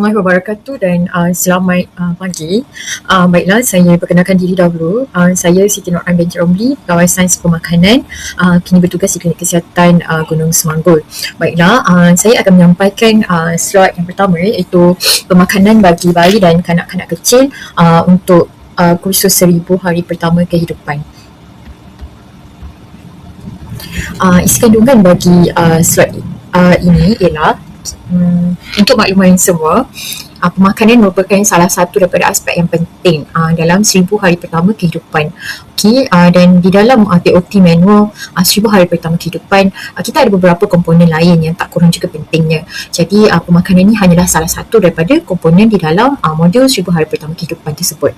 warahmatullahi wabarakatuh dan selamat pagi. Baiklah, saya perkenalkan diri dahulu. Saya Siti Nur Binti Romli, pegawai sains pemakanan, kini bertugas di Klinik Kesihatan Gunung Semanggul. Baiklah, saya akan menyampaikan slide yang pertama, iaitu pemakanan bagi bayi dan kanak-kanak kecil untuk kursus 1000 hari pertama kehidupan. Isi kandungan bagi slide ini ialah untuk makluman semua, pemakanan merupakan salah satu daripada aspek yang penting dalam 1000 hari pertama kehidupan. Okey, dan di dalam TOT manual 1000 hari pertama kehidupan, kita ada beberapa komponen lain yang tak kurang juga pentingnya. Jadi pemakanan ini hanyalah salah satu daripada komponen di dalam modul 1000 hari pertama kehidupan tersebut.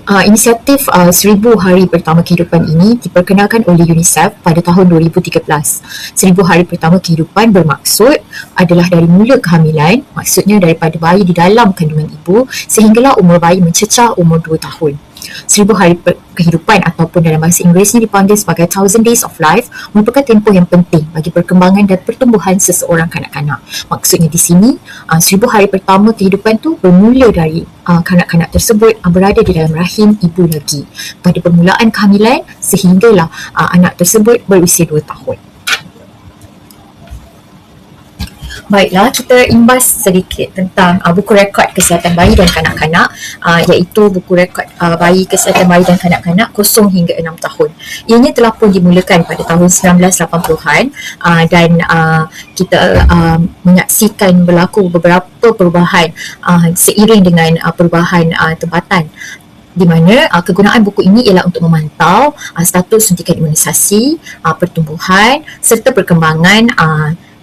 Inisiatif 1000 hari pertama kehidupan ini diperkenalkan oleh UNICEF pada tahun 2013. 1000 hari pertama kehidupan bermaksud adalah dari mula kehamilan, maksudnya daripada bayi di dalam kandungan ibu sehinggalah umur bayi mencecah umur 2 tahun. 1000 hari kehidupan ataupun dalam bahasa Inggerisnya dipanggil sebagai 1000 days of life merupakan tempoh yang penting bagi perkembangan dan pertumbuhan seseorang kanak-kanak. Maksudnya di sini 1000 hari pertama kehidupan tu bermula dari kanak-kanak tersebut berada di dalam rahim ibu lagi pada permulaan kehamilan sehinggalah anak tersebut berusia 2 tahun. Baiklah, kita imbas sedikit tentang buku rekod kesihatan bayi dan kanak-kanak, iaitu buku rekod bayi kesihatan bayi dan kanak-kanak 0 hingga 6 tahun. Ianya telah pun dimulakan pada tahun 1980-an dan kita menyaksikan berlaku beberapa perubahan seiring dengan perubahan tempatan, di mana kegunaan buku ini ialah untuk memantau status suntikan imunisasi, pertumbuhan serta perkembangan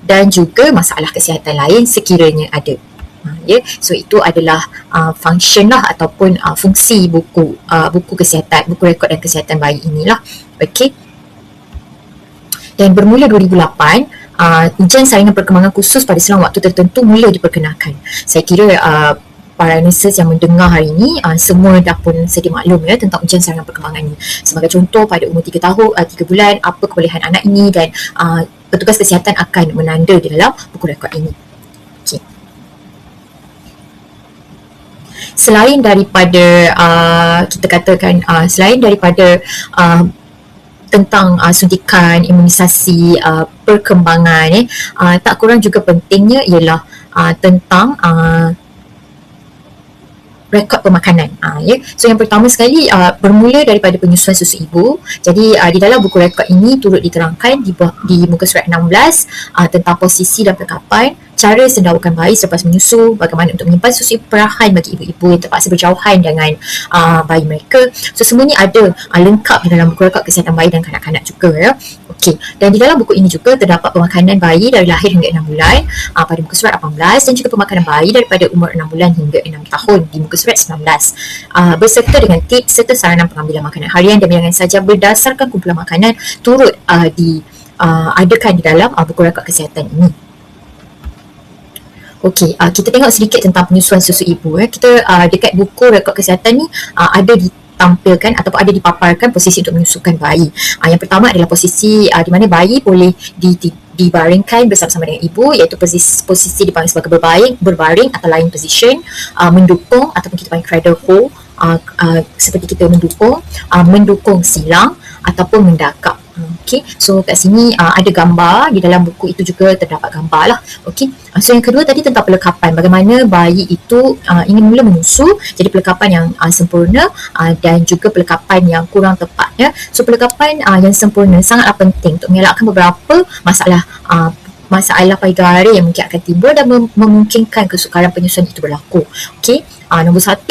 dan juga masalah kesihatan lain sekiranya ada. So itu adalah function lah ataupun fungsi buku kesihatan, buku rekod dan kesihatan bayi inilah. Okey. Dan bermula 2008, ujian saringan perkembangan khusus pada selang waktu tertentu mula diperkenalkan. Saya kira para nurses yang mendengar hari ini semua dah pun sedia maklum tentang ujian saringan perkembangan ini. Sebagai contoh, pada umur 3 tahun, 3 bulan, apa kebolehan anak ini dan petugas kesihatan akan menanda di dalam buku rekod ini. Okay. Selain daripada kita katakan selain daripada tentang suntikan imunisasi, perkembangan, tak kurang juga pentingnya ialah tentang rekod pemakanan. So yang pertama sekali bermula daripada penyusuan susu ibu. Jadi di dalam buku rekod ini turut diterangkan di muka surat 16 tentang posisi dan pelakapan, cara sendawakan bayi selepas menyusu, bagaimana untuk menyimpan susu perahan bagi ibu-ibu yang terpaksa berjauhan dengan bayi mereka. So semuanya ada lengkap di dalam buku rekod kesihatan bayi dan kanak-kanak juga ya. Okey, dan di dalam buku ini juga terdapat pemakanan bayi dari lahir hingga 6 bulan pada muka surat 18 dan juga pemakanan bayi daripada umur 6 bulan hingga 6 tahun di muka surat 19 berserta dengan tips serta saranan pengambilan makanan harian dan bilangan saja berdasarkan kumpulan makanan turut diadakan di dalam buku rekod kesihatan ini. Okey, kita tengok sedikit tentang penyusuan susu ibu. Kita dekat buku rekod kesihatan ni ada ditampilkan ataupun ada dipaparkan posisi untuk menyusukan bayi. Yang pertama adalah posisi di mana bayi boleh dibaringkan bersama-sama dengan ibu, iaitu posisi dipanggil sebagai berbaring atau lying position, mendukung ataupun kita panggil cradle hold, seperti kita mendukung silang ataupun mendakap. Okey, so kat sini ada gambar, di dalam buku itu juga terdapat gambar lah. Okey, so yang kedua tadi tentang pelekapan, bagaimana bayi itu ingin mula menyusu, jadi pelekapan yang sempurna dan juga pelekapan yang kurang tepatnya. So pelekapan yang sempurna sangatlah penting untuk mengelakkan beberapa masalah payudara yang mungkin akan timbul dan memungkinkan kesukaran penyusuan itu berlaku. Okey, nombor 1,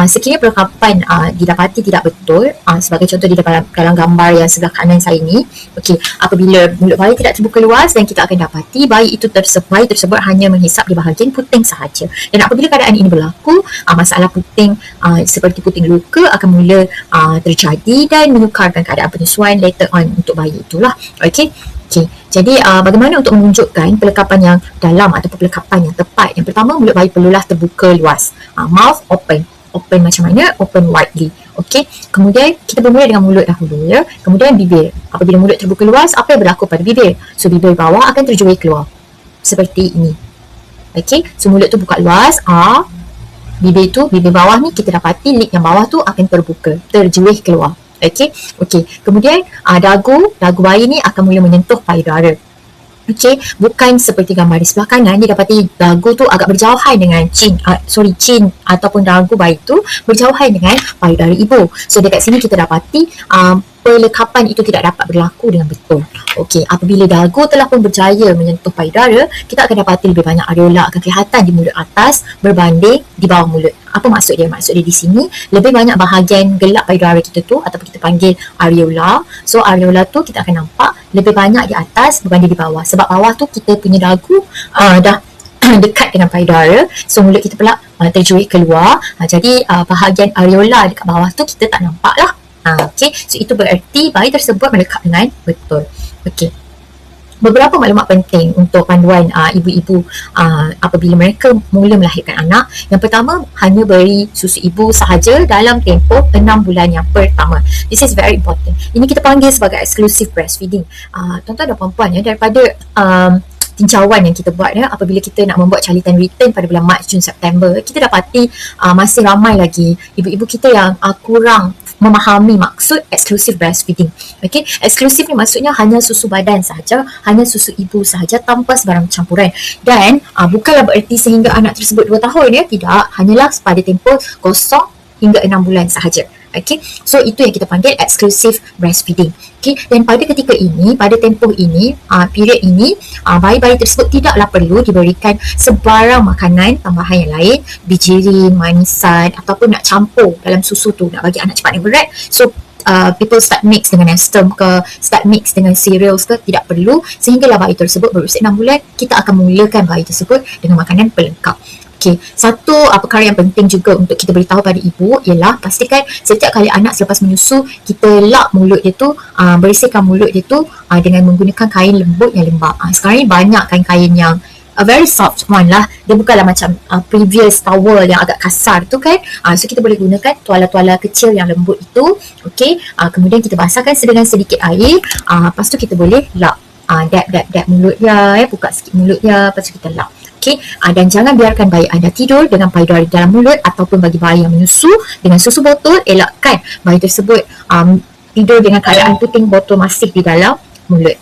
sekiranya pelekapan didapati tidak betul, sebagai contoh di dalam gambar yang sebelah kanan saya ni. Okey, apabila mulut bayi tidak terbuka luas dan kita akan dapati bayi tersebut hanya menghisap di bahagian puting sahaja. Dan apabila keadaan ini berlaku, masalah puting seperti puting luka akan mula terjadi dan menyukarkan keadaan penyusuan later on untuk bayi itulah. Okey. Okay. Jadi bagaimana untuk menunjukkan pelekapan yang dalam ataupun pelekapan yang tepat? Yang pertama, mulut bayi perlulah terbuka luas. Mouth open. Open macam mana? Open widely. Okey. Kemudian kita bermula dengan mulut dahulu ya. Kemudian bibir. Apabila mulut terbuka luas, apa yang berlaku pada bibir? So bibir bawah akan terjual keluar. seperti ini. Okey, so mulut tu buka luas, bibir bawah ni kita dapati lip yang bawah tu akan terbuka, terjuih keluar. Okey. Kemudian dagu bayi ni akan mula menyentuh payudara. Okey, bukan seperti gambar di sebelah kanan, dia dapati dagu tu agak berjauhan dengan chin ataupun dagu bayi tu berjauhan dengan payudara ibu. So dekat sini kita dapati pelekapan itu tidak dapat berlaku dengan betul. Okey, apabila dagu telah pun berjaya menyentuh payudara, kita akan dapati lebih banyak areola akan kelihatan di mulut atas berbanding di bawah mulut. Apa maksud dia? Maksud dia di sini lebih banyak bahagian gelap payudara kita tu ataupun kita panggil areola. So areola tu kita akan nampak lebih banyak di atas berbanding di bawah. Sebab bawah tu kita punya dagu dah dekat dengan payudara, so mulut kita pula terjuih keluar. Jadi bahagian areola dekat bawah tu kita tak nampak lah. Okey, so itu bererti bayi tersebut melekat dengan betul. Okey. Beberapa maklumat penting untuk panduan ibu-ibu apabila mereka mula melahirkan anak. Yang pertama, hanya beri susu ibu sahaja dalam tempoh 6 bulan yang pertama. This is very important. Ini kita panggil sebagai exclusive breastfeeding. Tuan-tuan dan puan-puan ya, daripada tinjauan yang kita buat ya, apabila kita nak membuat calitan return pada bulan Mac, Jun, September, kita dapati masih ramai lagi ibu-ibu kita yang kurang memahami maksud exclusive breastfeeding. Okey, eksklusif ni maksudnya hanya susu badan sahaja, hanya susu ibu sahaja tanpa sebarang campuran. Dan bukanlah bererti sehingga anak tersebut 2 tahun ya, tidak, hanyalah pada tempoh 0 hingga 6 bulan sahaja. Okey, so itu yang kita panggil exclusive breastfeeding. Okey, dan pada ketika ini, pada tempoh ini, period ini, bayi-bayi tersebut tidaklah perlu diberikan sebarang makanan tambahan yang lain, bijirin, manisan ataupun nak campur dalam susu tu nak bagi anak cepat dan berat. So people start mix dengan nestem ke, start mix dengan cereals ke, tidak perlu. Sehinggalah bayi tersebut berusia 6 bulan, kita akan mulakan bayi tersebut dengan makanan pelengkap. Okey, satu perkara yang penting juga untuk kita beritahu pada ibu ialah pastikan setiap kali anak selepas menyusu, kita lap mulut dia tu, bersihkan mulut dia tu dengan menggunakan kain lembut yang lembap. Sekarang ni banyak kain-kain yang very soft one lah, dia bukanlah macam previous towel yang agak kasar tu kan. So kita boleh gunakan tuala-tuala kecil yang lembut itu. Okey, kemudian kita basahkan dengan sedikit air, lepas tu kita boleh lap, dab mulut dia ya, buka sikit mulut dia, lepas tu kita lap. Okey, dan jangan biarkan bayi anda tidur dengan payudara di dalam mulut, ataupun bagi bayi yang menyusu dengan susu botol, elakkan bayi tersebut tidur dengan keadaan puting botol masih di dalam mulut.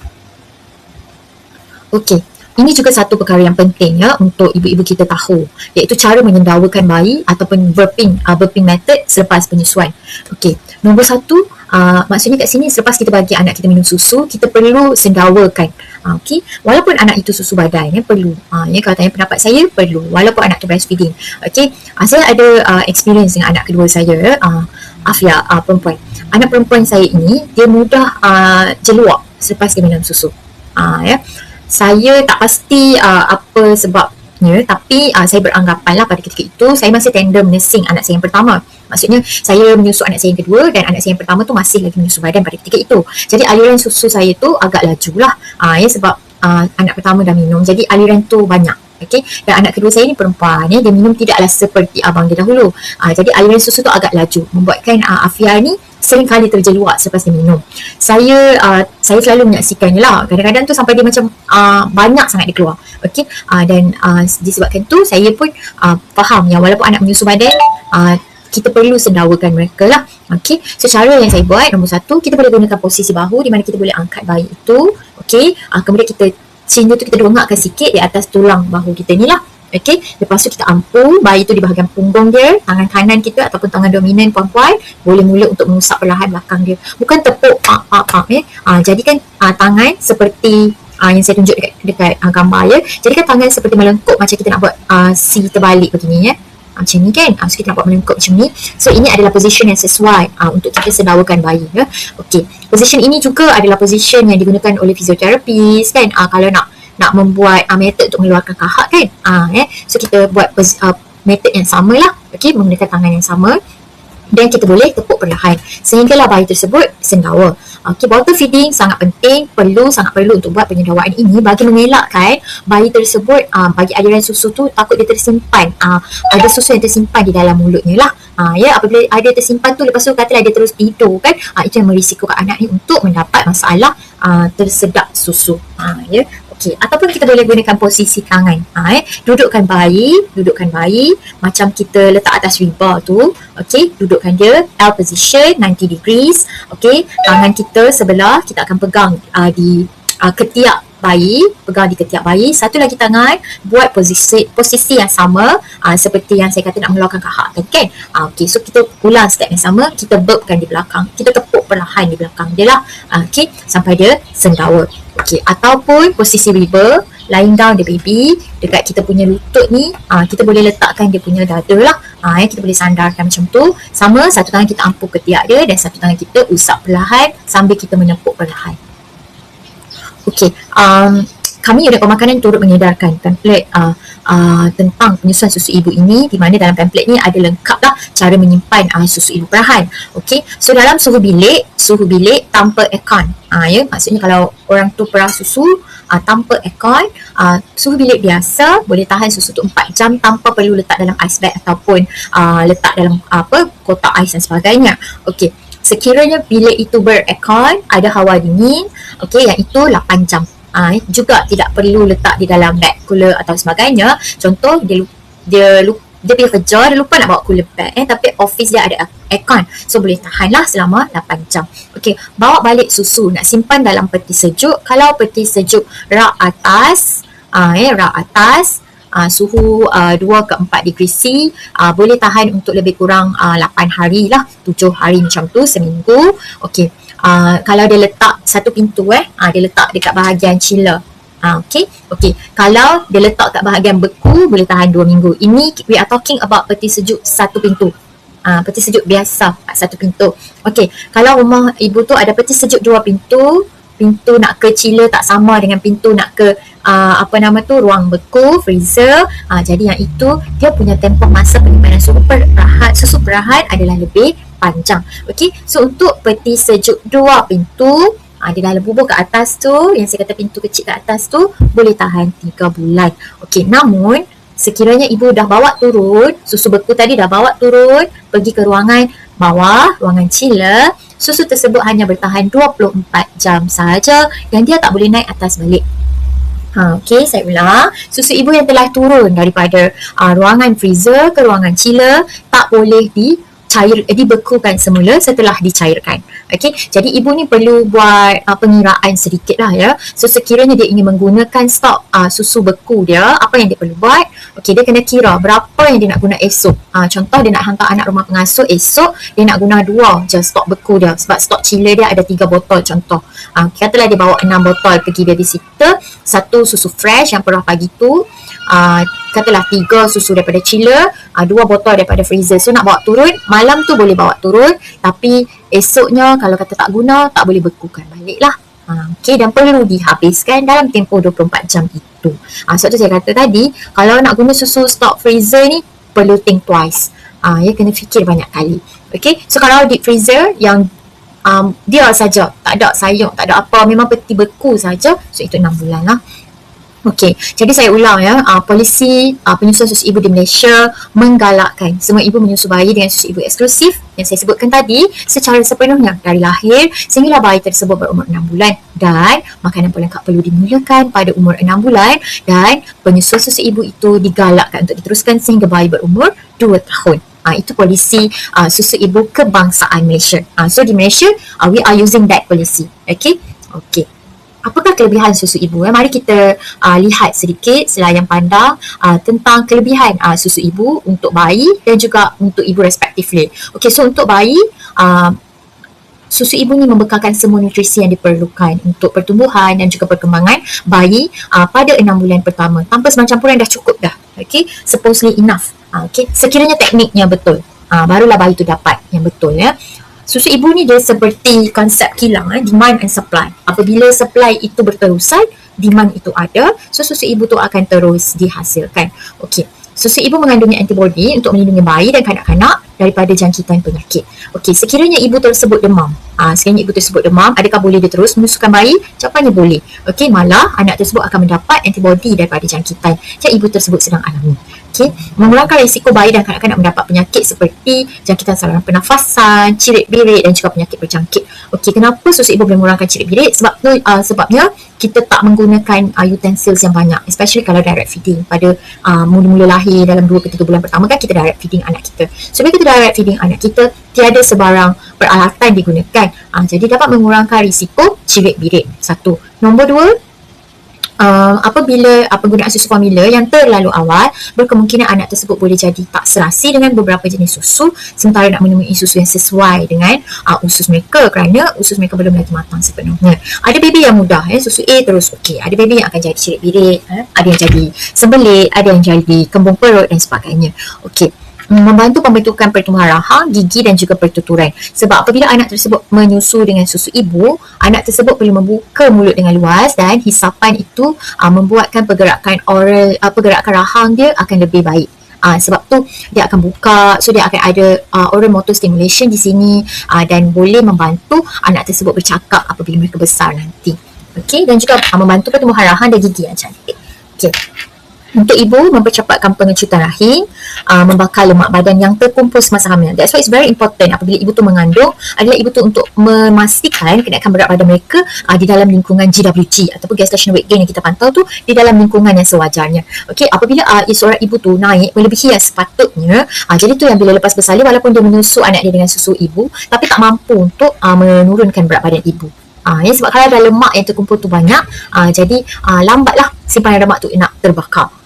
Okey, ini juga satu perkara yang penting ya untuk ibu-ibu kita tahu, iaitu cara menyendawakan bayi ataupun burping method selepas penyusuan. Okey, nombor 1, maksudnya kat sini selepas kita bagi anak kita minum susu, kita perlu sendawakan. Okey, walaupun anak itu susu badan ya, perlu. Ya, kalau tanya pendapat saya, perlu walaupun anak tu breastfeeding. Okey, saya ada experience dengan anak kedua saya, Afia, perempuan. Anak perempuan saya ini dia mudah jeluak selepas dia minum susu. Ya, saya tak pasti apa sebabnya, tapi saya beranggapan lah pada ketika itu saya masih tender nursing anak saya yang pertama. Maksudnya saya menyusu anak saya yang kedua dan anak saya yang pertama tu masih lagi menyusu badan pada ketika itu. Jadi aliran susu saya tu agak laju lah, ya, sebab anak pertama dah minum, jadi aliran tu banyak. Okey, dan anak kedua saya ni perempuan ya, dia minum tidaklah seperti abang dia dahulu. Jadi aliran susu tu agak laju, membuatkan Afia ni sering kali terjeluak selepas dia minum. Saya selalu menyaksikannya lah, kadang-kadang tu sampai dia macam banyak sangat dia keluar. Okey, dan disebabkan tu saya pun faham yang walaupun anak menyusu badan, kita perlu sendawakan mereka lah. Okey, so cara yang saya buat, nombor 1, kita boleh gunakan posisi bahu di mana kita boleh angkat bayi itu. Okey, kemudian chin tu kita dongakkan sikit di atas tulang bahu kita ni lah. Okey, lepas tu kita ampu bayi tu di bahagian punggung dia, tangan kanan kita ataupun tangan dominan puan-puan boleh mula untuk mengusap perlahan belakang dia. Bukan tepuk ya. Jadikan tangan seperti yang saya tunjuk dekat gambar ya. Jadikan tangan seperti melengkuk macam kita nak buat C terbalik begini ya. Macam ni kan, so kita nak buat melengkuk macam ni. So ini adalah position yang sesuai untuk kita sendawakan bayi ya. Okey, position ini juga adalah position yang digunakan oleh fisioterapis kan, kalau nak membuat method untuk mengeluarkan kahak kan. Ya. So kita buat method yang sama lah. Okey, menggunakan tangan yang sama, dan kita boleh tepuk perlahan sehinggalah bayi tersebut sendawa. Okey, bottle feeding sangat penting, sangat perlu untuk buat penyendawaan ini bagi mengelakkan bayi tersebut bagi aliran susu tu takut dia tersimpan, ada susu yang tersimpan di dalam mulutnya lah. Ya, apabila ada tersimpan tu, lepas tu katalah dia terus tidur kan, itu yang merisikokan anak ni untuk mendapat masalah tersedak susu. Ya. Okey, ataupun kita boleh gunakan posisi tangan. Dudukkan bayi macam kita letak atas riba tu. Okey, dudukkan dia L position 90 degrees. Okey, tangan kita sebelah kita akan pegang di ketiak bayi, satu lagi tangan buat posisi yang sama seperti yang saya kata nak mengeluarkan kahak kan. Okey, so kita ulang step yang sama, kita burpkan di belakang, kita tepuk perlahan di belakang dia lah. Okey, sampai dia sendawa. Okey, ataupun posisi river, lying down the baby dekat kita punya lutut ni, kita boleh letakkan dia punya dada lah. Kita boleh sandarkan macam tu. Sama, satu tangan kita ampuk ketiak dia dan satu tangan kita usap perlahan sambil kita menepuk perlahan. Okey, kami unit pemakanan turut mengedarkan pamflet tentang penyusuan susu ibu ini, di mana dalam pamflet ni ada lengkaplah cara menyimpan susu ibu perahan. Okey, so dalam suhu bilik tanpa aircon. Maksudnya kalau orang tu perah susu tanpa aircon, suhu bilik biasa boleh tahan susu tu 4 jam tanpa perlu letak dalam ice bag ataupun letak dalam kotak ais dan sebagainya. Okey, sekiranya bilik itu ber-aircon, ada hawa dingin, okey, yang itu 8 jam. Juga tidak perlu letak di dalam bag cooler atau sebagainya. Contoh dia pergi kerja, dia lupa nak bawa cooler bag tapi office dia ada aircon, so boleh tahanlah selama 8 jam. Okey, bawa balik susu, nak simpan dalam peti sejuk. Kalau peti sejuk rak atas, suhu 2 ke 4 degree C, boleh tahan untuk lebih kurang 8 hari lah, 7 hari macam tu, seminggu. Okey, kalau dia letak satu pintu dia letak dekat bahagian chiller. Okey, kalau dia letak kat bahagian beku, boleh tahan 2 minggu. Ini we are talking about peti sejuk satu pintu. Peti sejuk biasa satu pintu. Okey, kalau rumah ibu tu ada peti sejuk 2 pintu, pintu nak ke chiller tak sama dengan pintu nak ke ruang beku, freezer. Jadi yang itu dia punya tempoh masa penyimpanan susu perahan adalah lebih panjang. Okey, so untuk peti sejuk 2 pintu, di dalam bubuh ke atas tu, yang saya kata pintu kecil ke atas tu, boleh tahan 3 bulan. Okey, namun sekiranya ibu dah bawa turun, susu beku tadi dah bawa turun, pergi ke ruangan bawah, ruangan chiller, susu tersebut hanya bertahan 24 jam sahaja dan dia tak boleh naik atas balik. Okey, saya ulang. Susu ibu yang telah turun daripada ruangan freezer ke ruangan chiller tak boleh dibekukan semula setelah dicairkan. Okey, jadi ibu ni perlu buat pengiraan sedikit lah ya. So sekiranya dia ingin menggunakan stok susu beku dia, apa yang dia perlu buat? Okey, dia kena kira berapa yang dia nak guna esok. Contoh dia nak hantar anak rumah pengasuh esok, dia nak guna 2 je stok beku dia sebab stok chiller dia ada 3 botol contoh. Katalah dia bawa 6 botol pergi babysitter, 1 susu fresh yang perah pagi tu, katalah 3 susu daripada chiller, 2 botol daripada freezer. So nak bawa turun, malam tu boleh bawa turun, tapi esoknya kalau kata tak guna, tak boleh bekukan balik lah. Okey, dan perlu dihabiskan dalam tempoh 24 jam itu. Sebab tu saya kata tadi, kalau nak guna susu stok freezer ni, perlu think twice. Kena fikir banyak kali. Okey, so kalau deep freezer yang dia saja, tak ada sayur, tak ada apa, memang peti beku saja, so itu 6 bulan lah. Okey, jadi saya ulang ya, polisi penyusuan susu ibu di Malaysia menggalakkan semua ibu menyusu bayi dengan susu ibu eksklusif yang saya sebutkan tadi secara sepenuhnya dari lahir sehinggalah bayi tersebut berumur 6 bulan, dan makanan pelengkap perlu dimulakan pada umur 6 bulan, dan penyusuan susu ibu itu digalakkan untuk diteruskan sehingga bayi berumur 2 tahun. Itu polisi susu ibu kebangsaan Malaysia. So di Malaysia we are using that policy. Okey. Apakah kelebihan susu ibu? Mari kita lihat sedikit selayang pandang tentang kelebihan susu ibu untuk bayi dan juga untuk ibu respectively. Okey, so untuk bayi, susu ibu ni membekalkan semua nutrisi yang diperlukan untuk pertumbuhan dan juga perkembangan bayi pada 6 bulan pertama. Tanpa semacam campuran dah cukup dah. Okey, supposedly enough. Okey, sekiranya tekniknya betul, barulah bayi tu dapat yang betul ya. Susu ibu ni dia seperti konsep kilang, demand and supply. Apabila supply itu berterusan, demand itu ada, so susu ibu tu akan terus dihasilkan. Okey, susu ibu mengandungi antibody untuk melindungi bayi dan kanak-kanak daripada jangkitan penyakit. Okey, sekiranya ibu tersebut demam, adakah boleh dia terus menyusukan bayi? Jawapannya boleh. Okey, malah anak tersebut akan mendapat antibody daripada jangkitan yang ibu tersebut sedang alami. Okey, mengurangkan risiko bayi dan kanak-kanak mendapat penyakit seperti jangkitan saluran pernafasan, cirit-birit dan juga penyakit berjangkit. Okey, kenapa susu ibu boleh mengurangkan cirit-birit? Sebabnya kita tak menggunakan utensils yang banyak, especially kalau direct feeding. Pada mula-mula lahir dalam 2 ke 3 bulan pertama kan kita direct feeding anak kita. So bila kita direct feeding anak kita, tiada sebarang peralatan digunakan. Jadi dapat mengurangkan risiko cirit-birit. Satu. Nombor 2, apabila penggunaan susu formula yang terlalu awal, berkemungkinan anak tersebut boleh jadi tak serasi dengan beberapa jenis susu sementara nak menemui susu yang sesuai dengan usus mereka, kerana usus mereka belum lagi matang sepenuhnya. Ada baby yang mudah susu A terus okey, ada baby yang akan jadi cirit-birit, ada yang jadi sembelit, ada yang jadi kembung perut dan sebagainya. Okey, membantu pembentukan pertumbuhan rahang, gigi dan juga pertuturan. Sebab apabila anak tersebut menyusu dengan susu ibu, anak tersebut perlu membuka mulut dengan luas dan hisapan itu membuatkan pergerakan oral, pergerakan rahang dia akan lebih baik. Sebab tu dia akan buka, so dia akan ada oral motor stimulation di sini dan boleh membantu anak tersebut bercakap apabila mereka besar nanti. Okey, dan juga membantu pertumbuhan rahang dan gigi yang cantik. Okey. Untuk ibu, mempercepatkan pengecutan rahim, membakar lemak badan yang terkumpul semasa hamil. That's why it's very important apabila ibu tu mengandung, adalah ibu tu untuk memastikan kenaikan berat badan mereka di dalam lingkungan GWG ataupun gestational weight gain yang kita pantau tu di dalam lingkungan yang sewajarnya. Okey, apabila seorang ibu tu naik melebihi yang sepatutnya, jadi tu yang bila lepas bersalin, walaupun dia menyusu anak dia dengan susu ibu, tapi tak mampu untuk menurunkan berat badan ibu. Sebab kalau ada lemak yang terkumpul tu banyak, jadi lambatlah simpanan lemak tu nak terbakar.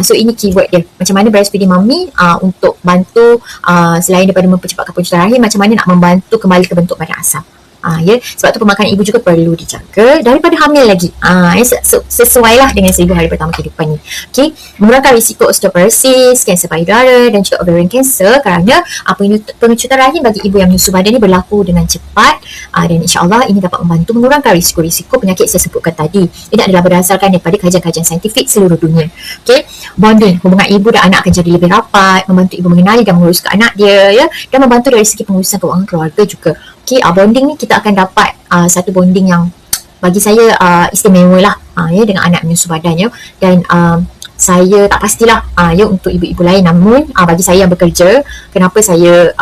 So ini keyword dia, macam mana breastfeeding mummy untuk bantu selain daripada mempercepatkan pencutan rahim, macam mana nak membantu kembali ke bentuk badan asal. Sebab tu pemakanan ibu juga perlu dijaga daripada hamil lagi. Sesuailah dengan 1000 hari pertama kehidupan ni. Okey, mengurangkan risiko osteoporosis, kanser payudara dan juga ovarian cancer, kerana pengecutan rahim bagi ibu yang menyusu badan ni berlaku dengan cepat dan insya-Allah ini dapat membantu mengurangkan risiko-risiko penyakit saya sebutkan tadi. Ini adalah berdasarkan daripada kajian-kajian saintifik seluruh dunia. Okey, bonding, hubungan ibu dan anak akan jadi lebih rapat, membantu ibu mengenali dan menguruskan anak dia dan membantu dari segi pengurusan keuangan keluarga juga. Okay, bonding ni kita akan dapat satu bonding yang bagi saya istimewa lah dengan anak menyusu badan dan saya tak pastilah untuk ibu-ibu lain, namun bagi saya yang bekerja, kenapa saya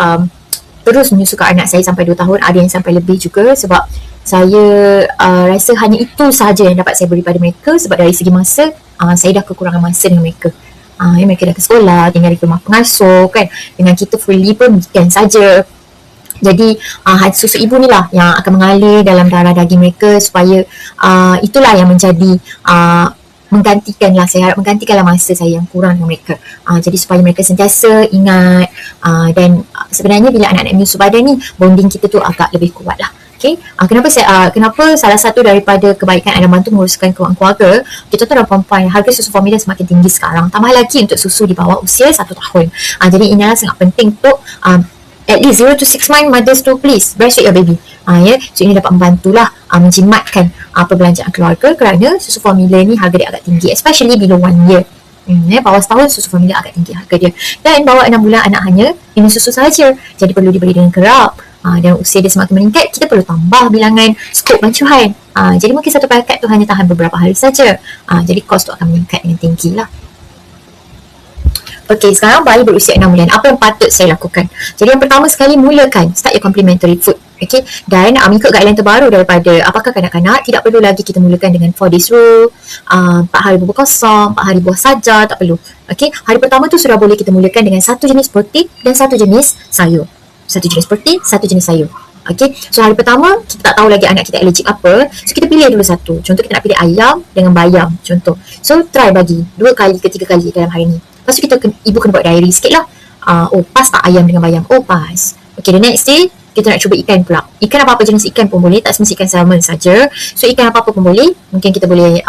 terus menyusukan anak saya sampai 2 tahun, ada yang sampai lebih juga, sebab saya rasa hanya itu sahaja yang dapat saya beri pada mereka, sebab dari segi masa saya dah kekurangan masa dengan mereka. Mereka dah ke sekolah, tinggal di rumah pengasuh kan, dengan kita fully pun weekend saja. Jadi susu ibu ni lah yang akan mengalir dalam darah daging mereka, supaya itulah yang menjadi menggantikanlah, saya harap menggantikanlah masa saya yang kurang dengan mereka. Jadi supaya mereka sentiasa ingat dan sebenarnya bila anak-anak menyusu badan ni, bonding kita tu agak lebih kuat lah. Okay. Kenapa salah satu daripada kebaikan adalah bantu menguruskan keuangan keluarga. Kita tu adalah perempuan, harga susu formula semakin tinggi sekarang, tambah lagi untuk susu di bawah usia 1 tahun. Jadi inilah sangat penting untuk at least 0 to 6 months mothers to please breastfeed your baby. So ini dapat membantulah menjimatkan perbelanjaan keluarga, kerana susu formula ni harga dia agak tinggi, especially below 1 year. Bawah setahun susu formula agak tinggi harga dia, dan bawah 6 bulan anak hanya minum susu sahaja, jadi perlu diberi dengan kerap. Dan usia dia semakin meningkat, kita perlu tambah bilangan skop bancuhan. Jadi mungkin satu paket tu hanya tahan beberapa hari saja. Jadi kos tu akan meningkat dengan tinggi lah. Okey, sekarang bayi berusia 6 bulan, apa yang patut saya lakukan? Jadi yang pertama sekali, mulakan start your complementary food. Okey, dan mengikut guideline terbaru daripada apakah kanak-kanak, tidak perlu lagi kita mulakan dengan 4 days rule, 4 hari bubur kosong, 4 hari buah saja, tak perlu. Okey, hari pertama tu sudah boleh kita mulakan dengan satu jenis protein dan satu jenis sayur. Satu jenis protein, satu jenis sayur. Okey, so hari pertama kita tak tahu lagi anak kita allergic apa, so kita pilih dulu satu. Contoh kita nak pilih ayam dengan bayam contoh. So try bagi 2 kali ke 3 kali dalam hari ni. Lepas tu ibu kena buat diary sikit lah. Pas tak ayam dengan bayam? Oh, pas. Okay, the next day kita nak cuba ikan pula. Ikan apa-apa jenis ikan pun boleh, tak semesti ikan salmon saja. So ikan apa-apa pun boleh. Mungkin kita boleh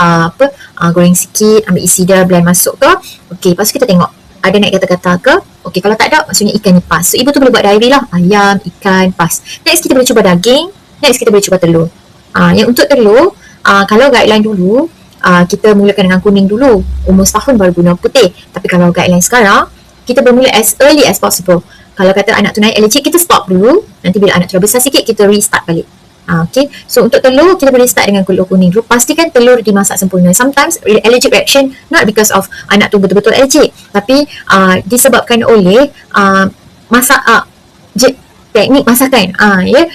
goreng sikit, ambil isi dia, blend masuk ke. Okay, lepas tu kita tengok ada naik kata-kata ke. Okay, kalau tak ada, maksudnya ikan ni pas. So ibu tu boleh buat diary lah. Ayam, ikan, pas. Next kita boleh cuba daging. Next kita boleh cuba telur. Yang untuk telur, kalau guideline dulu, kita mulakan dengan kuning dulu, umur setahun baru guna putih. Tapi kalau guideline sekarang, kita bermula as early as possible. Kalau kata anak tu naik allergic, kita stop dulu. Nanti bila anak tu dah besar sikit, kita restart balik. Okay, so untuk telur kita boleh start dengan telur kuning dulu. Pastikan telur dimasak sempurna. Sometimes allergic reaction not because of anak tu betul-betul allergic, tapi disebabkan oleh masak teknik masakan.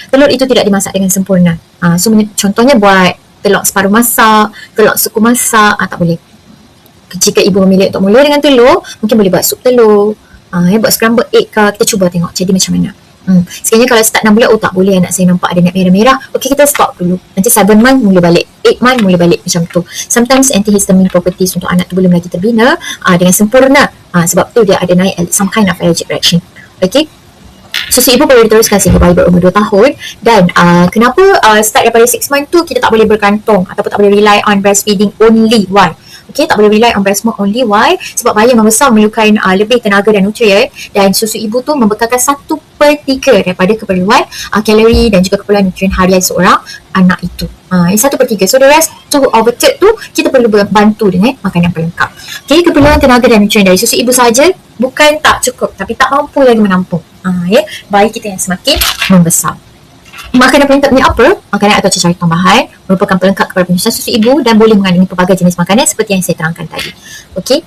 Telur itu tidak dimasak dengan sempurna. So contohnya buat telur separuh masak, telur suku masak, tak boleh. Jika ibu memilih untuk mula dengan telur, mungkin boleh buat sup telur, buat scrambled egg ke, kita cuba tengok jadi macam mana. Sekiranya kalau start 6 bulan, tak boleh anak saya nampak ada net merah-merah, okey kita stop dulu. Nanti 7 month mula balik, 8 month mula balik macam tu. Sometimes antihistamine properties untuk anak tu belum lagi terbina dengan sempurna, sebab tu dia ada naik some kind of allergic reaction. Okey, susu ibu boleh diteruskan sehingga bayi berumur 2 tahun. Dan kenapa start daripada 6 month tu kita tak boleh bergantung ataupun tak boleh rely on breastfeeding only? Why? Okay, tak boleh rely on breast milk only. Why? Sebab bayi membesar memerlukan lebih tenaga dan nutrien, dan susu ibu tu membekalkan 1/3 daripada keperluan kalori dan juga keperluan nutrien harian seorang anak itu. 1/3. So the rest 2/3 tu kita perlu bantu dengan makanan pelengkap. Okay, keperluan tenaga dan nutrien dari susu ibu saja bukan tak cukup, tapi tak mampu lagi menampung bayi kita yang semakin membesar. Makanan pelengkap ni apa? Makanan atau cecair tambahan merupakan pelengkap kepada penyusuan susu ibu dan boleh mengandungi pelbagai jenis makanan seperti yang saya terangkan tadi. Okey.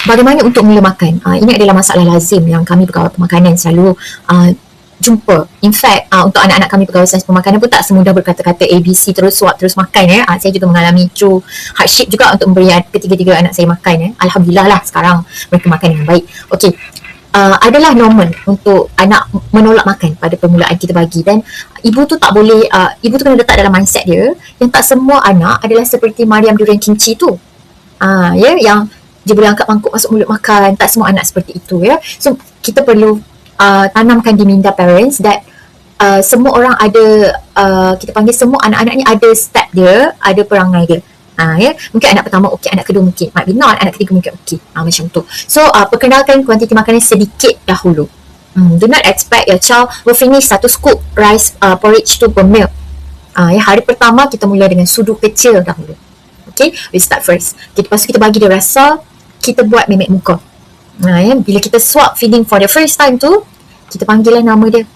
Bagaimana untuk mula makan? Ini adalah masalah lazim yang kami pegawai pemakanan selalu jumpa. In fact, untuk anak-anak kami pegawai sains pemakanan pun tak semudah berkata-kata ABC terus suap terus makan. Saya juga mengalami true hardship juga untuk memberi ketiga-tiga anak saya makan. Alhamdulillah lah sekarang mereka makan dengan baik. Okey. Adalah normal untuk anak menolak makan pada permulaan kita bagi, dan ibu tu tak boleh, ibu tu kena letak dalam mindset dia yang tak semua anak adalah seperti Mariam durian kimchi tu, yang dia boleh angkat mangkuk masuk mulut makan. Tak semua anak seperti itu. So kita perlu tanamkan di minda parents that semua orang ada, kita panggil semua anak-anak ni ada step dia, ada perangai dia. Mungkin anak pertama okey, anak kedua mungkin might be not, anak ketiga mungkin okey, macam tu. So perkenalkan kuantiti makanan sedikit dahulu. Do not expect your child will finish 1 scoop rice porridge tu per meal. Hari pertama kita mula dengan sudu kecil dahulu. Okay, we start first. Lepas tu kita bagi dia rasa, kita buat memek muka. Bila kita swap feeding for the first time tu, kita panggil lah nama dia.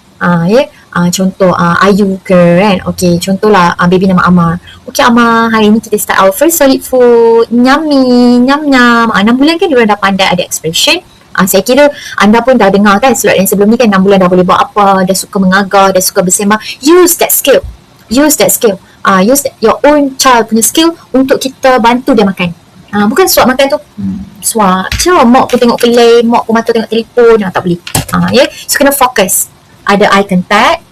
Contoh Ayu ke kan. Okay, contohlah baby nama Amar. Okay Amar, hari ni kita start our first solid food. Nyami, nyam-nyam. 6 bulan kan diorang dah pandai ada expression. Saya kira anda pun dah dengar kan slot yang sebelum ni kan, 6 bulan dah boleh buat apa, dah suka mengagar, dah suka bersembang. Use that skill. Use your own child punya skill untuk kita bantu dia makan. Bukan suap makan tu suap je, mak pun tengok kelai, mak pun mata tengok telefon, tak boleh. So kena fokus, ada eye contact.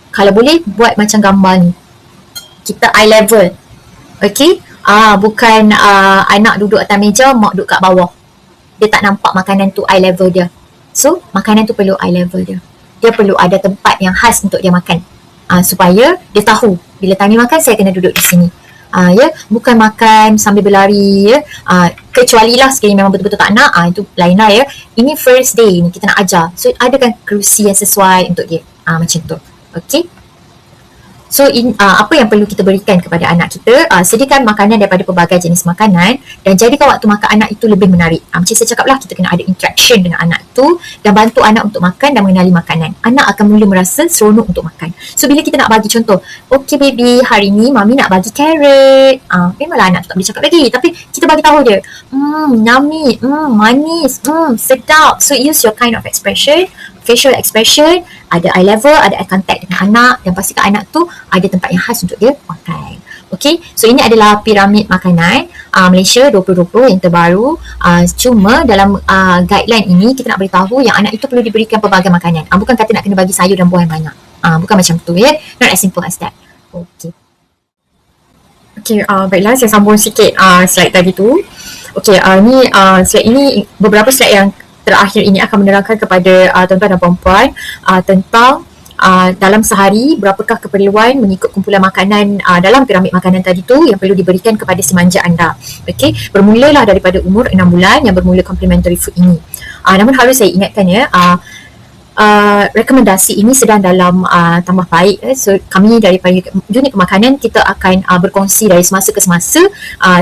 Kalau boleh buat macam gambar ni, kita eye level. Okay, bukan anak duduk atas meja, mak duduk kat bawah, dia tak nampak makanan tu eye level dia. So makanan tu perlu eye level dia. Dia perlu ada tempat yang khas untuk dia makan, supaya dia tahu bila time makan saya kena duduk di sini. Bukan makan sambil berlari, kecuali lah sekiranya memang betul-betul tak nak, itu lain lah. Ini first day ni kita nak ajar, so adakan kerusi yang sesuai untuk dia, macam tu. Okay, so apa yang perlu kita berikan kepada anak kita? Sediakan makanan daripada pelbagai jenis makanan dan jadikan waktu makan anak itu lebih menarik. Macam saya cakap lah, kita kena ada interaction dengan anak tu dan bantu anak untuk makan dan mengenali makanan. Anak akan mula merasa seronok untuk makan. So bila kita nak bagi contoh, okay baby, hari ni mami nak bagi carrot, memanglah anak tu tak boleh cakap lagi, tapi kita bagi tahu dia, yummy, manis, sedap. So use your kind of expression, facial expression, ada eye level, ada eye contact dengan anak, dan pastikan anak tu ada tempat yang khas untuk dia makan. Okay, so ini adalah piramid makanan Malaysia 2020 yang terbaru. Cuma dalam guideline ini kita nak beritahu yang anak itu perlu diberikan pelbagai makanan. Bukan kata nak kena bagi sayur dan buah yang banyak. Bukan macam tu not as simple as that. Okay. Okay, baiklah saya sambung sikit slide tadi tu. Okay, ni slide ini, beberapa slide yang terakhir ini akan menerangkan kepada tuan-tuan dan puan-puan tentang dalam sehari berapakah keperluan mengikut kumpulan makanan dalam piramid makanan tadi tu yang perlu diberikan kepada si manja anda. Okey, bermulalah daripada umur 6 bulan yang bermula complementary food ini. Namun harus saya ingatkan rekomendasi ini sedang dalam tambah baik. So kami daripada unit pemakanan kita akan berkongsi dari semasa ke semasa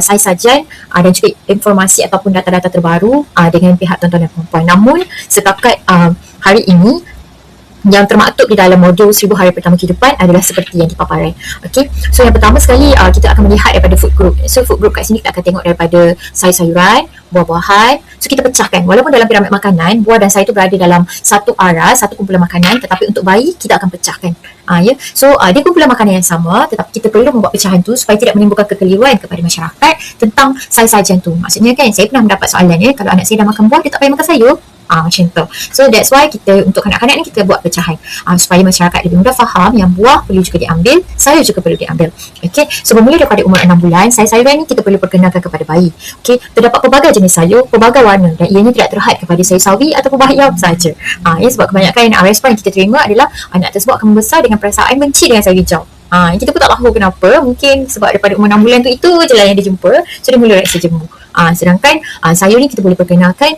saiz sajian dan juga informasi ataupun data-data terbaru dengan pihak tuan-tuan dan puan-puan. Namun setakat hari ini yang termaktub di dalam modul 1000 hari pertama kehidupan adalah seperti yang dipaparan. Okay, so yang pertama sekali kita akan melihat daripada food group. So food group kat sini kita akan tengok daripada sayur-sayuran, buah-buahan. So kita pecahkan, walaupun dalam piramid makanan buah dan sayur tu berada dalam satu arah, satu kumpulan makanan, tetapi untuk bayi kita akan pecahkan. So dia kumpulan makanan yang sama, tetapi kita perlu membuat pecahan tu supaya tidak menimbulkan kekeliruan kepada masyarakat tentang saiz-saiz tu. Maksudnya kan, saya pernah mendapat soalan kalau anak saya dah makan buah, dia tak payah makan sayur. Macam tu. So that's why kita untuk kanak-kanak ni kita buat pecahan supaya masyarakat lebih mudah faham yang buah perlu juga diambil, sayur juga perlu diambil. Okay, so bermula daripada umur 6 bulan, sayur-sayuran ni kita perlu perkenalkan kepada bayi. Okay, terdapat pelbagai jenis sayur, pelbagai warna, dan ianya tidak terhad kepada sayur sawi atau bayam saja. Sebab kebanyakan respon yang kita terima adalah anak tersebut akan membesar dengan perasaan benci dengan sayur hijau. Kita pun tak tahu kenapa, mungkin sebab daripada umur 6 bulan tu itu je lah yang dia jumpa, so dia mula rasa jemu. Sedangkan sayur ni kita boleh perkenalkan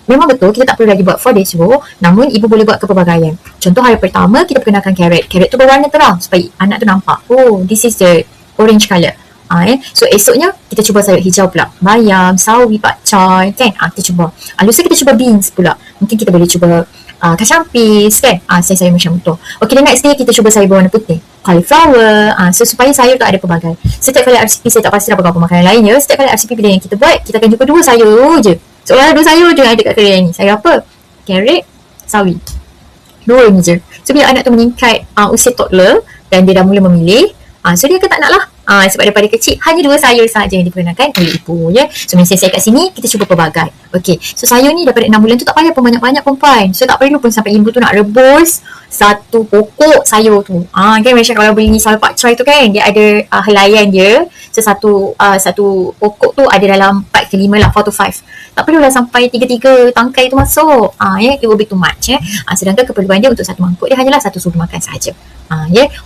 memang betul kita tak perlu lagi buat 4 days row, namun ibu boleh buat kepelbagaian. Contoh hari pertama kita perkenalkan carrot. Carrot tu berwarna terang supaya anak tu nampak, oh this is the orange colour. So esoknya kita cuba sayur hijau pula, bayam, sawi, pakcoy kan. Kita cuba. Lusa kita cuba beans pula. Mungkin kita boleh cuba kacang pis kan. Sayur-sayur macam tu. Okay, dan next day kita cuba sayur berwarna putih, cauliflower. So supaya sayur tu ada pelbagai. Setiap kali RCP, saya tak pasti dah berapa makanan lainnya, setiap kali RCP bila yang kita buat, kita akan jumpa 2 sayur je. Seolah-olah 2 sayur je yang ada kat kedai ni. Sayur apa? Carrot, sawi. 2 ni je. So bila anak tu meningkat usia toddler dan dia dah mula memilih, so dia akan tak nak lah. Sebab daripada kecil hanya 2 sayur saja yang diperkenalkan oleh ibu ya. So mesej saya kat sini kita cuba pelbagai. Okey. So sayur ni daripada 6 bulan tu tak payah pun banyak-banyak perempuan. So tak perlu pun sampai ibu tu nak rebus satu pokok sayur tu. Kan macam kalau beli sayur pakcoy tu kan, dia ada helaian dia. So satu pokok tu ada dalam 4 ke 5 lah, 4 to 5. Tak perlulah sampai 3 tangkai tu masuk. It will be too much sedangkan keperluan dia untuk satu mangkuk dia hanyalah satu sudu makan saja.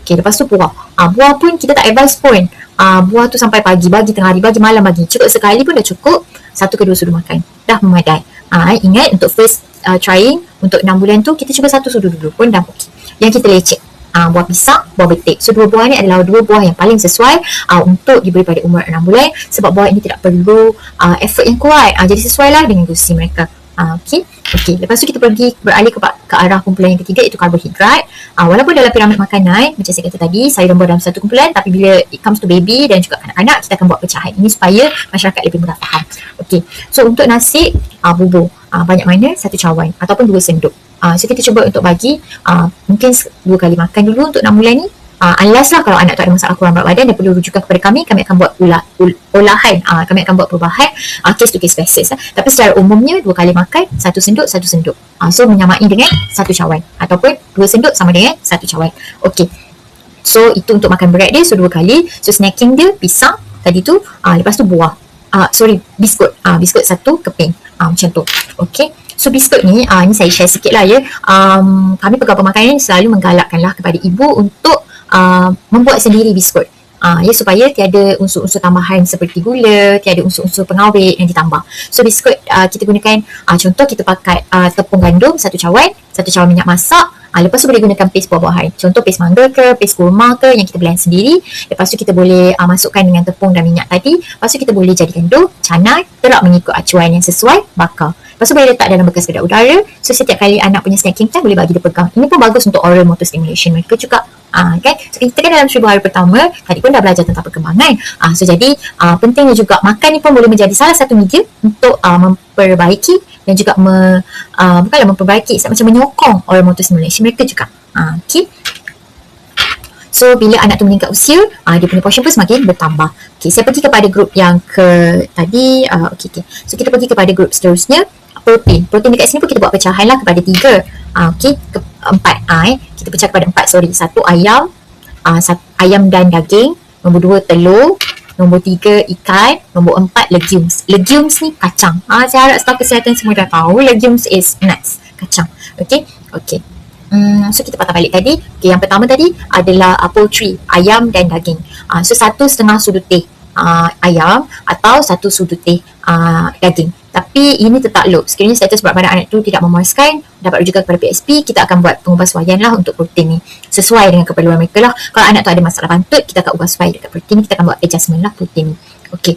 Okey, lepas tu buah. Buah pun kita tak advise pun. Buah tu sampai pagi, bagi tengah hari, bagi malam, bagi cukup sekali pun dah cukup. 1 ke 2 sudu makan dah memadai. Ingat untuk first trying untuk 6 bulan tu kita cuba 1 sudu dulu pun dah okey. Yang kita leceh buah pisang, buah betik. So 2 buah ni adalah 2 buah yang paling sesuai untuk diberi pada umur 6 bulan sebab buah ini tidak perlu effort yang kuat. Jadi sesuai lah dengan gusi mereka. Okey. Lepas tu kita beralih ke arah kumpulan yang ketiga, iaitu karbohidrat. Walaupun dalam piramid makanan macam saya kata tadi, sayur dan buah dalam satu kumpulan, tapi bila it comes to baby dan juga anak-anak, kita akan buat pecahan ini supaya masyarakat lebih mudah faham. Okey. So untuk nasi, bubur banyak mana 1 cawan ataupun 2 sendok. So kita cuba untuk bagi mungkin 2 kali makan dulu untuk 6 bulan ni. Unless lah kalau anak tu ada masalah kurang berat badan dan perlu rujukan kepada kami akan buat olahan, kami akan buat perubahan case to case basis. Tapi secara umumnya 2 kali makan, 1 sendok, 1 sendok. So menyamai dengan 1 cawan ataupun 2 sendok sama dengan 1 cawan. Okey. So itu untuk makan berat dia, so 2 kali. So snacking dia pisang tadi tu, lepas tu buah. Biskut. Biskut 1 keping. Macam tu. Okey. So biskut ni, ni saya share sikit lah ya. Kami pegawai pemakanan ni selalu menggalakkan lah kepada ibu untuk membuat sendiri biskut. Supaya tiada unsur-unsur tambahan seperti gula, tiada unsur-unsur pengawet yang ditambah. So biskut kita gunakan, contoh kita pakai tepung gandum 1 cawan, 1 cawan minyak masak. Lepas tu boleh gunakan paste buah-buahan. Contoh paste mangga ke, paste kurma ke yang kita blend sendiri. Lepas tu kita boleh masukkan dengan tepung dan minyak tadi. Lepas tu kita boleh jadikan dough, canai, terap mengikut acuan yang sesuai, bakar. Lepas tu boleh letak dalam bekas kedap udara. So setiap kali anak punya snacking time boleh bagi dia pegang. Ini pun bagus untuk oral motor stimulation mereka juga. Kan? So kita kan dalam 1000 hari pertama tadi pun dah belajar tentang perkembangan. So jadi pentingnya juga makan ni pun boleh menjadi salah satu media untuk memperbaiki dan juga bukanlah memperbaiki, macam menyokong oral motor stimulation mereka juga. Okay. So bila anak tu meningkat usia, dia punya portion pun semakin bertambah. Okay, saya pergi kepada grup yang tadi. Okay. So kita pergi kepada grup seterusnya, protein. Protein dekat sini pun kita buat pecahan lah kepada 3. Okay, 4. Kita pecah kepada 4, 1 ayam, ayam dan daging. Nombor 2 telur. Nombor 3 ikan. Nombor 4 legumes. Legumes ni kacang. Saya harap staf kesihatan semua dah tahu legumes is nuts, kacang. Okay. So kita patah balik tadi. Okay, yang pertama tadi adalah poultry, ayam dan daging. So 1,5 sudu teh ayam atau 1 sudu teh daging. Tapi ini tetap low. Sekiranya status berat badan anak tu tidak memuaskan, dapat rujukan kepada PSP, kita akan buat pengubahsuaian lah untuk protein ni sesuai dengan keperluan mereka lah. Kalau anak tu ada masalah bantut, kita akan ubah suai dekat protein ni, kita akan buat adjustment lah protein ni. Okay,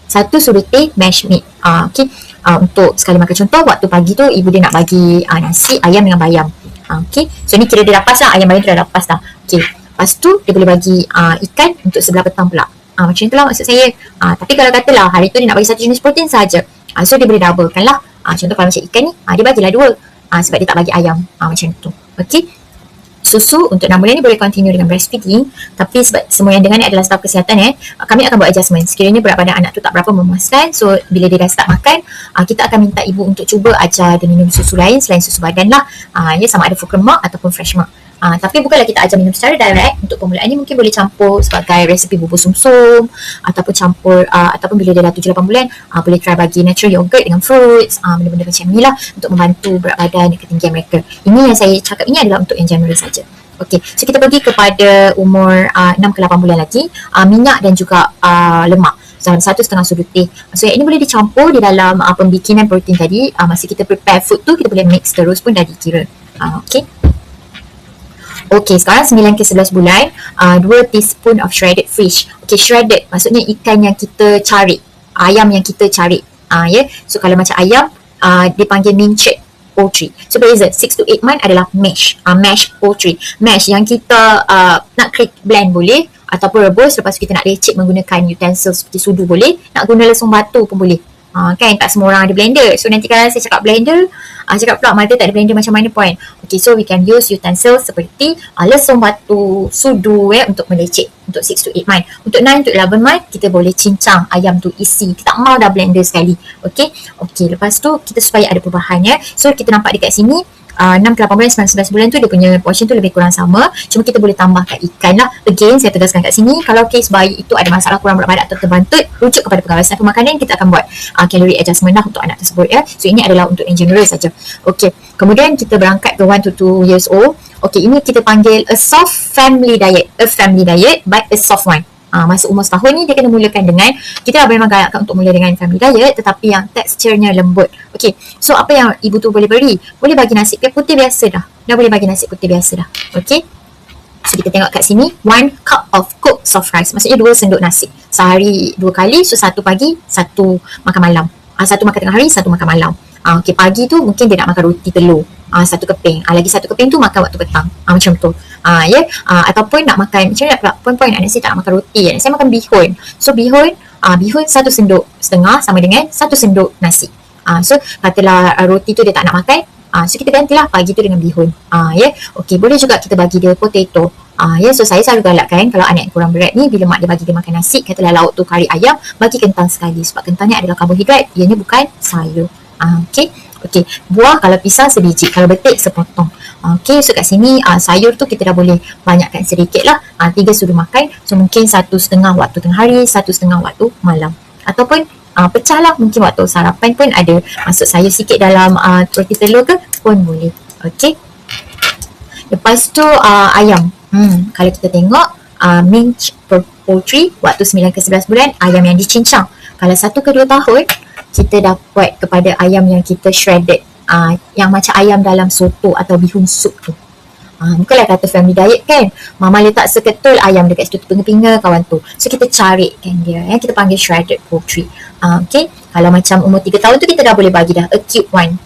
1 sudu teh mashed meat. Okay, untuk sekali makan contoh, waktu pagi tu ibu dia nak bagi nasi ayam dengan bayam. Okay, so ni kira dia lapas lah, ayam bayam tu dah lapas dah. Okay, lepas tu dia boleh bagi ikan untuk sebelah petang pula. Macam itulah maksud saya. Tapi kalau katalah hari tu dia nak bagi satu jenis protein saja, so dia boleh doublekan lah. Contoh kalau macam ikan ni, dia bagilah 2, sebab dia tak bagi ayam. Macam tu. Okay, susu untuk 6 bulan ni boleh continue dengan breastfeeding, tapi sebab semua yang dengan ni adalah staf kesihatan, kami akan buat adjustment sekiranya berat badan anak tu tak berapa memuaskan. So bila dia dah start makan, kita akan minta ibu untuk cuba ajar dia minum susu lain selain susu badan lah, sama ada full milk ataupun fresh milk. Tapi bukanlah kita ajar minum secara direct. Untuk permulaan ni mungkin boleh campur sebagai resipi bubur sumsum, ataupun campur ataupun bila dia dah 7-8 bulan, boleh try bagi natural yogurt dengan fruits, benda-benda macam ni lah untuk membantu berat badan dan ketinggian mereka. Ini yang saya cakap ini adalah untuk yang general saja. Okey, so kita pergi kepada umur 6 ke 8 bulan lagi. Minyak dan juga lemak dalam 1,5 sudut teh. So yang ini boleh dicampur di dalam pembikinan protein tadi. Masa kita prepare food tu, kita boleh mix terus pun dah dikira. Okey. Okey, sekarang 9 ke 11 bulan, 2 teaspoon of shredded fish. Okey, shredded maksudnya ikan yang kita cari, ayam yang kita cari. So kalau macam ayam, dipanggil minced poultry. So beza 6 to 8 month adalah mash poultry. Mash yang kita nak blend boleh, ataupun rebus, lepas tu kita nak lecek menggunakan utensil seperti sudu boleh, nak guna lesung batu pun boleh. Kan tak semua orang ada blender. So nanti kalau saya cakap blender, cakap pula mother tak ada blender, macam mana point? Okay, so we can use utensil seperti lesung batu, sudu untuk melecek untuk 6 to 8 month. Untuk 9 to 11 month kita boleh cincang ayam tu isi. Kita tak mau dah blender sekali. Okay, lepas tu kita supaya ada perubahan So kita nampak dekat sini 6 ke 8 bulan, 9 11 bulan tu dia punya portion tu lebih kurang sama. Cuma kita boleh tambahkan ikan lah. Again, saya tegaskan kat sini, kalau case bayi itu ada masalah kurang berat badan atau terbantut, rujuk kepada pengawasan pemakanan. Kita akan buat calorie adjustment lah untuk anak tersebut So ini adalah untuk yang general saja. Okay, kemudian kita berangkat ke 1 to 2 years old. Okay, ini kita panggil a soft family diet. A family diet but a soft one. Masa umur setahun ni dia kena mulakan dengan, kita memang galakkan untuk mula dengan family diet, tetapi yang teksturnya lembut. Okay, so apa yang ibu tu boleh beri? Boleh bagi nasi putih biasa dah boleh bagi nasi putih biasa dah. Okay, so kita tengok kat sini, 1 cup of cooked soft rice, maksudnya 2 sendok nasi sehari 2 kali. So 1 pagi, 1 makan malam, 1 makan tengah hari, 1 makan malam. Okay, pagi tu mungkin dia nak makan roti telur, 1 keping, lagi 1 keping tu makan waktu petang, macam tu. Ataupun nak makan, macam mana pula point anak saya tak nak makan roti, anak saya makan bihun. So bihun 1 sendok setengah sama dengan 1 sendok nasi. So katalah roti tu dia tak nak makan, so kita gantilah pagi tu dengan bihun. Okay, boleh juga kita bagi dia potato. So saya selalu galakkan kalau anak yang kurang berat ni, bila mak dia bagi dia makan nasi, katalah lauk tu kari ayam, bagi kentang sekali, sebab kentang ni adalah karbohidrat, ianya bukan sayur. Okay, buah kalau pisang sebiji, kalau betik sepotong. Okay, so kat sini sayur tu kita dah boleh banyakkan sedikit lah, 3 sudut makan. So mungkin 1,5 waktu tengah hari, 1,5 waktu malam, ataupun pecah lah, mungkin waktu sarapan pun ada masuk sayur sikit dalam roti telur ke pun boleh. Okay, lepas tu ayam, kalau kita tengok minced poultry waktu 9 ke 11 bulan, ayam yang dicincang. Kalau 1 ke 2 tahun, kita dapat kepada ayam yang kita shredded, yang macam ayam dalam soto atau bihun sup tu. Bukanlah kata family diet kan, mama letak seketul ayam dekat situ, pinga-pinga kawan tu. So kita carikan dia, kita panggil shredded poultry. Okay, kalau macam umur 3 tahun tu kita dah boleh bagi dah a cube one,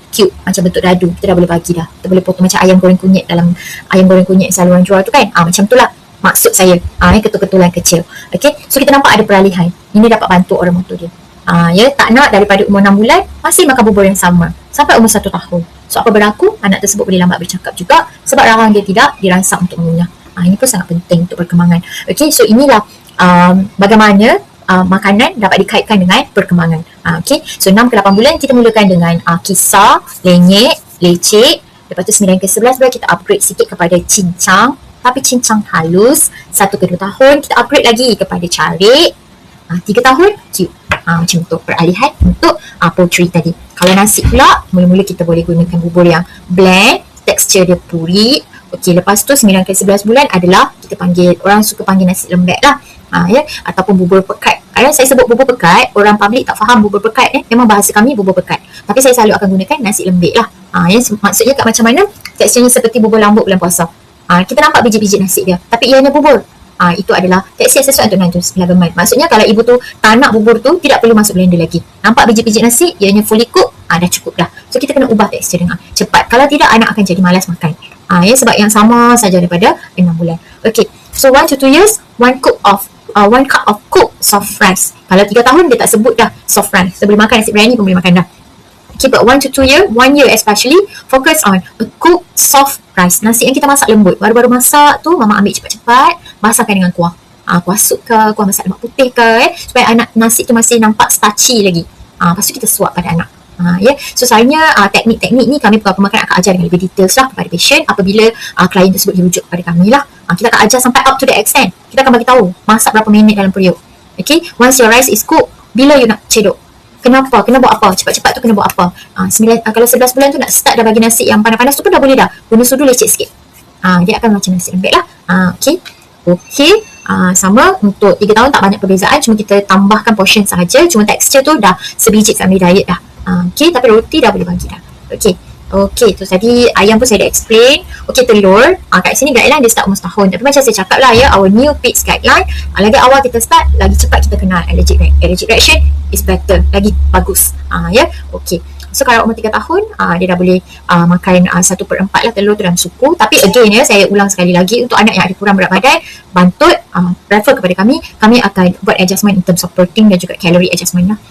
cube macam bentuk dadu, kita dah boleh bagi dah. Kita boleh potong macam ayam goreng kunyit, dalam ayam goreng kunyit selalu orang jual tu kan, macam tu lah maksud saya, ketul-ketulan kecil. Okay, so kita nampak ada peralihan. Ini dapat bantu orang motor dia. Tak nak daripada umur 6 bulan masih makan bubur yang sama sampai umur 1 tahun. So apa berlaku? Anak tersebut boleh lambat bercakap juga sebab rahang dia tidak dirangsang untuk mengunyah. Ini pun sangat penting untuk perkembangan. Okay, so inilah bagaimana makanan dapat dikaitkan dengan perkembangan. Okay, so 6 ke 8 bulan kita mulakan dengan kisar, lenyek, lecek. Lepas tu 9 ke 11 bulan kita upgrade sikit kepada cincang, tapi cincang halus. 1 ke 2 tahun kita upgrade lagi kepada carik. 3 tahun cube. Macam tu peralihan untuk poultry tadi. Kalau nasi pula, mula-mula kita boleh gunakan bubur yang blend, tekstur dia purit. Okey, lepas tu 9 ke 11 bulan adalah kita panggil, orang suka panggil nasi lembek lah, ataupun bubur pekat. Kadang saya sebut bubur pekat, orang public tak faham bubur pekat, memang bahasa kami bubur pekat, tapi saya selalu akan gunakan nasi lembek lah. Maksudnya kat macam mana, teksturnya seperti bubur lambuk bulan puasa. Kita nampak biji-biji nasi dia, tapi ianya bubur. itu adalah taxi sesuai untuk 9 to 11 month. Maksudnya kalau ibu tu tak nak bubur tu tidak perlu masuk blender lagi. Nampak biji-biji nasi, ianya fully cook, dah cukup dah. So kita kena ubah tekstur dengan cepat. Kalau tidak anak akan jadi malas makan. Ya, sebab yang sama saja daripada 6 bulan. Okay, so 1 to 2 years, 1 cup of cooked soft rice. Kalau 3 tahun dia tak sebut dah soft rice. So boleh makan nasi biryani pun boleh makan dah. Okay, but 1 to 2 year, 1 year especially, focus on a cooked soft rice. Nasi yang kita masak lembut. Baru-baru masak tu, mama ambil cepat-cepat, basahkan dengan kuah. Kuah sup ke, kuah masak lemak putih ke, supaya anak nasi tu masih nampak starchy lagi. Lepas tu kita suap pada anak. So selalunya teknik-teknik ni kami pegawai pemakanan akan ajar dengan lebih details lah kepada patient apabila klien tersebut dirujuk kepada kami lah. Kita akan ajar sampai up to the extent. Kita akan bagi tahu masak berapa minit dalam periuk. Okay, once your rice is cooked, bila you nak cedok? Kenapa? Kena buat apa? Cepat-cepat tu kena buat apa? Kalau 11 bulan tu nak start dah bagi nasi yang panas-panas tu pun dah boleh dah. Guna sudu lecet sikit. Dia akan macam nasi lembek lah. Okay. Sama untuk 3 tahun tak banyak perbezaan. Cuma kita tambahkan portion sahaja. Cuma tekstur tu dah sebiji family diet dah. Okay, tapi roti dah boleh bagi dah. Okay, tu tadi ayam pun saya dah explain. Okay, telur. Kat sini guideline dia start umur setahun. Tapi macam saya cakap lah ya, our new PITS guideline, lagi awal kita start, lagi cepat kita kenal allergic reaction is better. Lagi bagus. Okay. So kalau umur 3 tahun, dia dah boleh makan 1/4 lah telur tu dalam suku. Tapi again ya, saya ulang sekali lagi, untuk anak yang ada kurang berat badan, bantut, refer kepada kami. Kami akan buat adjustment in terms of protein dan juga calorie adjustment lah.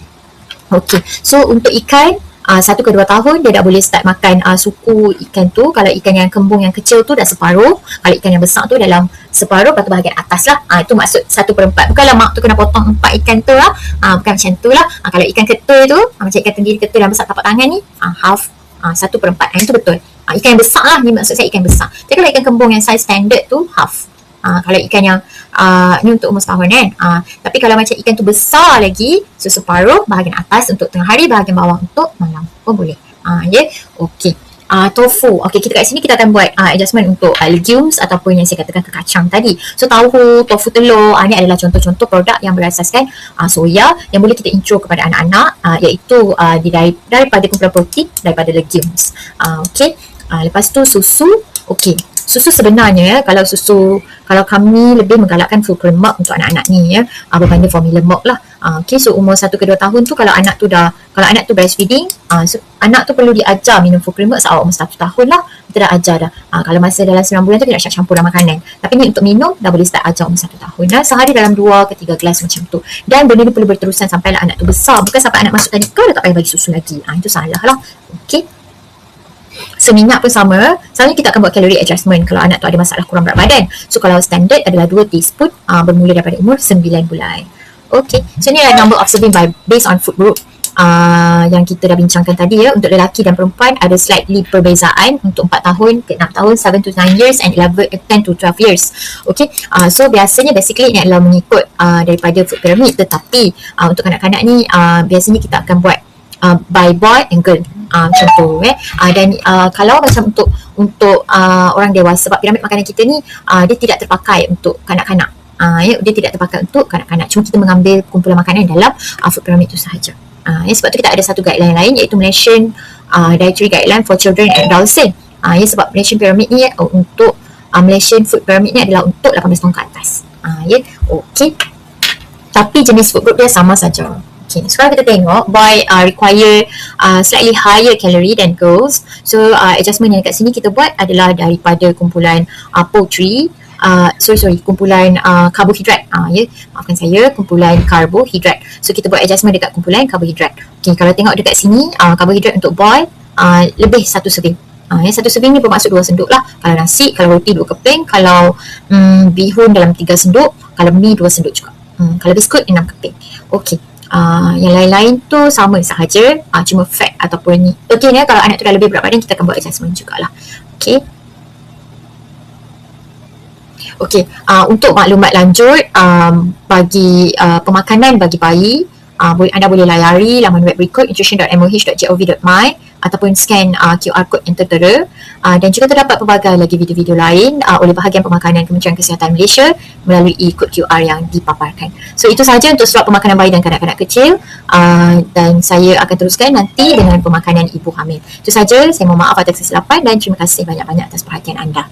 Okay, so untuk ikan, 1 ke 2 tahun dia dah boleh start makan suku ikan tu. Kalau ikan yang kembung yang kecil tu dah separuh. Kalau ikan yang besar tu dalam separuh, lepas tu bahagian atas lah. Itu maksud 1/4. Bukanlah mak tu kena potong 4 ikan tu lah. Bukan macam tu lah. Kalau ikan ketul tu, macam ikan tenggiri ketul yang besar tapak tangan ni, half, 1/4. Itu betul. Ikan yang besar lah, ni maksud saya ikan besar. Tapi kalau ikan kembung yang size standard tu, half. Kalau ikan yang ni untuk umur setahun kan. Tapi kalau macam ikan tu besar lagi, so separuh bahagian atas untuk tengah hari, bahagian bawah untuk malam pun boleh. Okay. Tofu. Okay, kita kat sini kita akan buat adjustment untuk legumes ataupun yang saya katakan kekacang tadi. So tahu, tofu, telur, ni adalah contoh-contoh produk yang berasaskan soya yang boleh kita intro kepada anak-anak, iaitu daripada kumpulan protein daripada legumes. Okay. Lepas tu susu. Okay, susu sebenarnya kalau kami lebih menggalakkan full cream milk untuk anak-anak ni ya, berbanding formula milk lah. Okay, so umur 1 ke 2 tahun tu kalau anak tu breastfeeding, so anak tu perlu diajar minum full cream milk seawal umur 1 tahun lah. Kita dah ajar dah. Kalau masa dalam 9 bulan tu kita nak campur dalam makanan. Tapi ni untuk minum dah boleh start ajar umur 1 tahun lah. Sehari dalam 2 ke 3 gelas macam tu. Dan benda ni perlu berterusan sampailah anak tu besar. Bukan sampai anak masuk tadika dah tak payah bagi susu lagi. Itu salah lah. Okay. So minyak pun sama. Selalunya kita akan buat calorie adjustment kalau anak tu ada masalah kurang berat badan. So kalau standard adalah 2 teaspoon bermula daripada umur 9 bulan. Okay, so ni adalah number of serving based on food group yang kita dah bincangkan tadi ya. Untuk lelaki dan perempuan ada slightly perbezaan. Untuk 4 tahun ke 6 tahun, 7 to 9 years and 10 to 12 years. Okay, so basically ini adalah mengikut daripada food pyramid. Tetapi untuk kanak-kanak ni biasanya kita akan buat by boy and girl. Macam tu dan kalau macam untuk orang dewasa, sebab piramid makanan kita ni dia tidak terpakai untuk kanak-kanak, dia tidak terpakai untuk kanak-kanak, cuma kita mengambil kumpulan makanan dalam food pyramid tu sahaja. Sebab tu kita ada satu guideline lain, iaitu Malaysian Dietary Guideline for Children and Adolescents. Sebab Malaysian pyramid ni untuk Malaysian food pyramid ni adalah untuk 18 tahun ke atas. Okay, tapi jenis food group dia sama saja. Okay, sekarang kita tengok boy require slightly higher calorie than girls. So adjustment yang kat sini kita buat adalah daripada kumpulan poultry, kumpulan karbohidrat. Maafkan saya, kumpulan karbohidrat. So kita buat adjustment dekat kumpulan karbohidrat. Okay, kalau tengok dekat sini karbohidrat untuk boy lebih 1 serving. 1 serving ni bermaksud 2 senduk lah. Kalau nasi, kalau roti 2 keping, kalau bihun dalam 3 senduk, kalau mi 2 senduk juga. Kalau biskut 6 keping. Okay. Yang lain-lain tu sama sahaja, cuma fat ataupun ni. Okay, kalau anak tu dah lebih berat badan, kita akan buat adjustment jugalah. Okay. Okay, untuk maklumat lanjut bagi pemakanan bagi bayi, anda boleh layari laman web berikut nutrition.moh.gov.my ataupun scan QR code yang tertera, dan juga terdapat pelbagai lagi video-video lain oleh bahagian pemakanan Kementerian Kesihatan Malaysia melalui kod QR yang dipaparkan. So itu sahaja untuk slot pemakanan bayi dan kanak-kanak kecil, dan saya akan teruskan nanti dengan pemakanan ibu hamil. Itu sahaja, saya mohon maaf atas kesilapan dan terima kasih banyak-banyak atas perhatian anda.